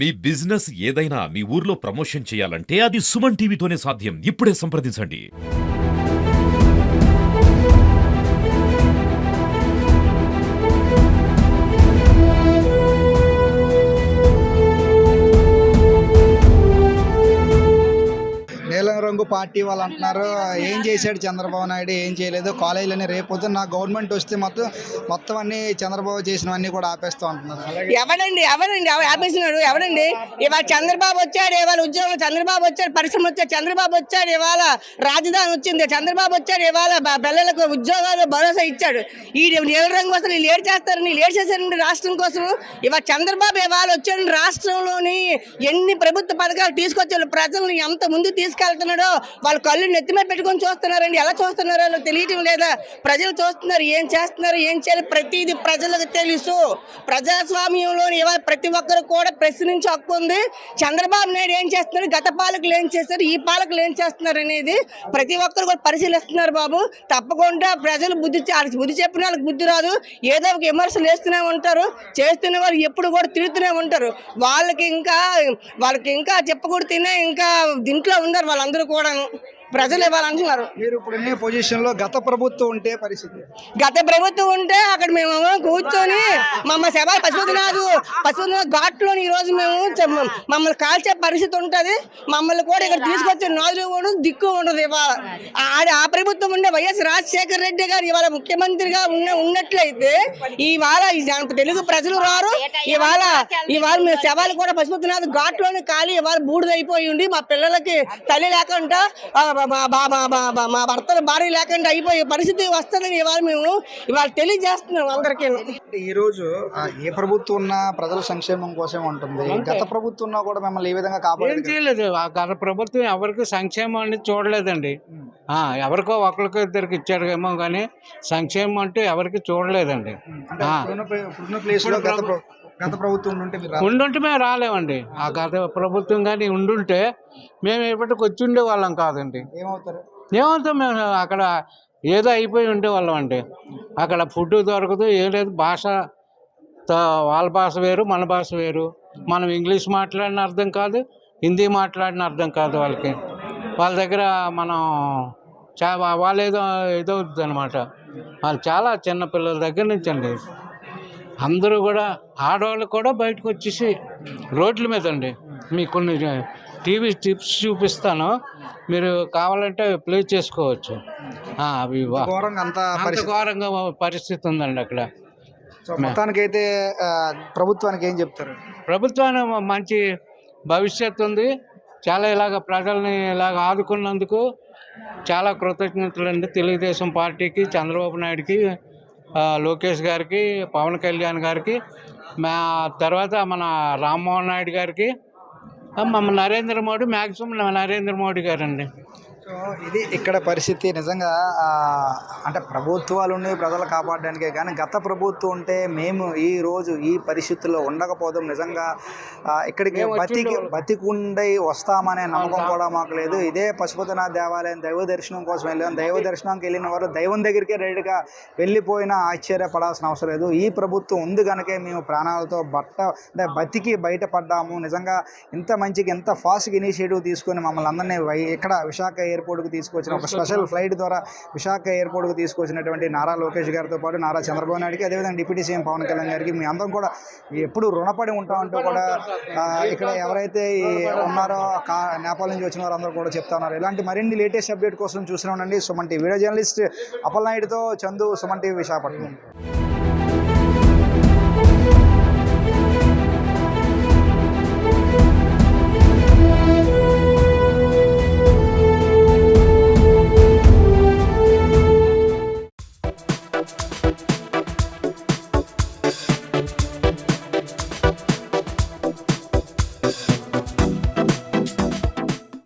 మీ business ఏదైనా మీ ఊర్లో promotion చేయాలంటే అది సుమన్ టీవీతోనే సాధ్యం. ఇప్పుడే సంప్రదించండి. నీలం రంగు పార్టీ వాళ్ళు అంటున్నారు ఏం చేశాడు చంద్రబాబు నాయుడు, ఏం చేయలేదు. కాలేజీలని రేపు నా గవర్నమెంట్ వస్తే మొత్తం అన్ని చంద్రబాబు చేసినవన్నీ కూడా ఆపేస్తూ అంటున్నారు. ఎవడండి ఆపేసినాడు? ఎవడండి? ఇవాళ చంద్రబాబు వచ్చాడు, ఇవాళ ఉద్యోగం చంద్రబాబు వచ్చాడు, పరిశ్రమ వచ్చాడు చంద్రబాబు వచ్చాడు, ఇవాళ రాజధాని వచ్చింది చంద్రబాబు వచ్చాడు, ఇవాళ పిల్లలకు ఉద్యోగాలు భరోసా ఇచ్చాడు. ఈ నీల రంగు కోసం వీళ్ళు ఏడు చేస్తారండి, వీళ్ళు ఏడు చేశారండి రాష్ట్రం కోసం. ఇవాళ చంద్రబాబు ఇవాళ వచ్చాడు, రాష్ట్రంలోని ఎన్ని ప్రభుత్వ పథకాలు తీసుకొచ్చాడు, ప్రజలను ఎంత ముందు తీసుకెళ్తున్నాడో వాళ్ళ కళ్ళు నెత్తిమే పెట్టుకొని చూస్తున్నారండి. ఎలా చూస్తున్నారో వాళ్ళకి తెలియటం లేదా? ప్రజలు చూస్తున్నారు, ఏం చేస్తున్నారు, ఏం చేయాలి ప్రతిదీ ప్రజలకు తెలుసు. ప్రజాస్వామ్యంలో ఇవాళ ప్రతి ఒక్కరు కూడా ప్రశ్నించే హక్కు ఉంది. చంద్రబాబు నాయుడు ఏం చేస్తున్నారు, గత పాలకులు ఏం చేస్తారు, ఈ పాలకులు ఏం చేస్తున్నారు అనేది ప్రతి ఒక్కరు కూడా పరిశీలిస్తున్నారు బాబు. తప్పకుండా ప్రజలు బుద్ధి చెప్పిన వాళ్ళకి బుద్ధి రాదు. ఏదో ఒక విమర్శలు వేస్తూనే ఉంటారు, చేస్తున్న వాళ్ళు ఎప్పుడు కూడా తిరుగుతూనే ఉంటారు. వాళ్ళకి ఇంకా చెప్పకూడదు, ఇంకా దీంట్లో ఉన్నారు వాళ్ళందరూ కూడా. ప్రజలు ఇవ్వాలంటున్నారు. మీరు ఇప్పుడు ఉన్న పొజిషన్లో గత ప్రభుత్వం ఉంటే పరిస్థితి, గత ప్రభుత్వం ఉంటే అక్కడ మేము కూర్చొని మమ్మల్ని శవాలు పశుపతినాథ్ ఘాట్లోని ఈరోజు మేము మమ్మల్ని కాల్చే పరిస్థితి ఉంటుంది. మమ్మల్ని కూడా ఇక్కడ తీసుకొచ్చే నాదులు కూడా దిక్కు ఉండదు. ఇవాళ ఆ ప్రభుత్వం ఉండే వైఎస్ రాజశేఖర రెడ్డి గారు ఇవాళ ముఖ్యమంత్రిగా ఉన్నట్లయితే ఇవాళ తెలుగు ప్రజలు రారు. ఇవాళ మేము శవాలు కూడా పశుపతినాథ్ ఘాట్లోని ఖాళీ ఇవాళ బూడిదైపోయి ఉండి మా పిల్లలకి తల్లి లేకుండా మా భర్తల భార్య లేకుండా అయిపోయే పరిస్థితి వస్తుందని ఇవాళ తెలియజేస్తున్నాం అందరికీ. ఈ రోజు ఏ ప్రభుత్వం ఉన్నా ప్రజల సంక్షేమం కోసం ఉంటుంది. గత ప్రభుత్వం ఉన్నా కూడా మిమ్మల్ని ఏ విధంగా ఏం చేయలేదు. గత ప్రభుత్వం ఎవరికి సంక్షేమం అనేది చూడలేదండి. ఎవరికో ఒకరికో ఇద్దరికి ఇచ్చాడేమో కానీ సంక్షేమం అంటే ఎవరికి చూడలేదండి. గత ప్రభుత్వం ఉండుంటే మేము రాలేమండి. ఆ గత ప్రభుత్వం కానీ ఉండుంటే మేము ఎప్పటికి వచ్చి ఉండేవాళ్ళం కాదండి. ఏమవుతాం మేము అక్కడ ఏదో అయిపోయి ఉండేవాళ్ళం అండి. అక్కడ ఫుడ్ దొరకదు, ఏం లేదు. భాష వాళ్ళ భాష వేరు, మన భాష వేరు. మనం ఇంగ్లీష్ మాట్లాడిన అర్థం కాదు, హిందీ మాట్లాడిన అర్థం కాదు వాళ్ళకి. వాళ్ళ దగ్గర మనం వాళ్ళు ఏదవుతుంది అనమాట. వాళ్ళు చాలా చిన్నపిల్లల దగ్గర నుంచి అండి అందరూ కూడా, ఆడవాళ్ళు కూడా బయటకు వచ్చేసి రోడ్ల మీద అండి. మీకు కొన్ని టీవీ టిప్స్ చూపిస్తాను, మీరు కావాలంటే ప్లే చేసుకోవచ్చు. అవి అంత ఘోరంగా పరిస్థితి ఉందండి అక్కడ. మొత్తానికైతే ప్రభుత్వానికి ఏం చెప్తారు? ప్రభుత్వానికి మంచి భవిష్యత్తు ఉంది. చాలా ఇలాగ ప్రజల్ని ఇలాగ ఆదుకున్నందుకు చాలా కృతజ్ఞతలు అండి. తెలుగుదేశం పార్టీకి, చంద్రబాబు నాయుడుకి, లోకేష్ గారికి, పవన్ కళ్యాణ్ గారికి, తర్వాత మన రామ్మోహన్ నాయుడు గారికి, నరేంద్ర మోడీ, మ్యాక్సిమం నరేంద్ర మోడీ గారండి. సో ఇది ఇక్కడ పరిస్థితి. నిజంగా అంటే ప్రభుత్వాలు ఉన్నాయి ప్రజలు కాపాడడానికే, కానీ గత ప్రభుత్వం ఉంటే మేము ఈ రోజు ఈ పరిస్థితుల్లో ఉండకపోదాం. నిజంగా ఇక్కడికి బతికుండై వస్తామనే నమ్మకం కూడా మాకు లేదు. ఇదే పశుపతినాథ్ దేవాలయం దైవ దర్శనం కోసం వెళ్ళాం. దైవ దర్శనానికి వెళ్ళిన వారు దైవం దగ్గరికే రెడీగా వెళ్ళిపోయినా ఆశ్చర్యపడాల్సిన అవసరం లేదు. ఈ ప్రభుత్వం ఉంది కనుకే మేము ప్రాణాలతో అంటే బతికి బయటపడ్డాము. నిజంగా ఇంత మంచిగా, ఎంత ఫాస్ట్గా ఇనిషియేటివ్ తీసుకొని మమ్మల్ని అందరినీ ఇక్కడ విశాఖ ఎయిర్పోర్ట్కు తీసుకొచ్చిన, ఒక స్పెషల్ ఫ్లైట్ ద్వారా విశాఖ ఎయిర్పోర్ట్కు తీసుకొచ్చినటువంటి నారా లోకేష్ గారితో పాటు నారా చంద్రబాబు నాయుడుకి, అదేవిధంగా డిప్యూటీ సీఎం పవన్ కళ్యాణ్ గారికి మీ అందరం కూడా ఎప్పుడు రుణపడి ఉంటామంటూ కూడా ఇక్కడ ఎవరైతే ఉన్నారో నేపాల్ నుంచి వచ్చిన వారు అందరూ కూడా చెప్తా ఉన్నారు. ఇలాంటి మరిన్ని లేటెస్ట్ అప్డేట్ కోసం చూస్తూనే ఉండండి Suman TV. Video journalist Appal నాయుడుతో చందు, సుమన్ టీవీ విశాఖపట్నం.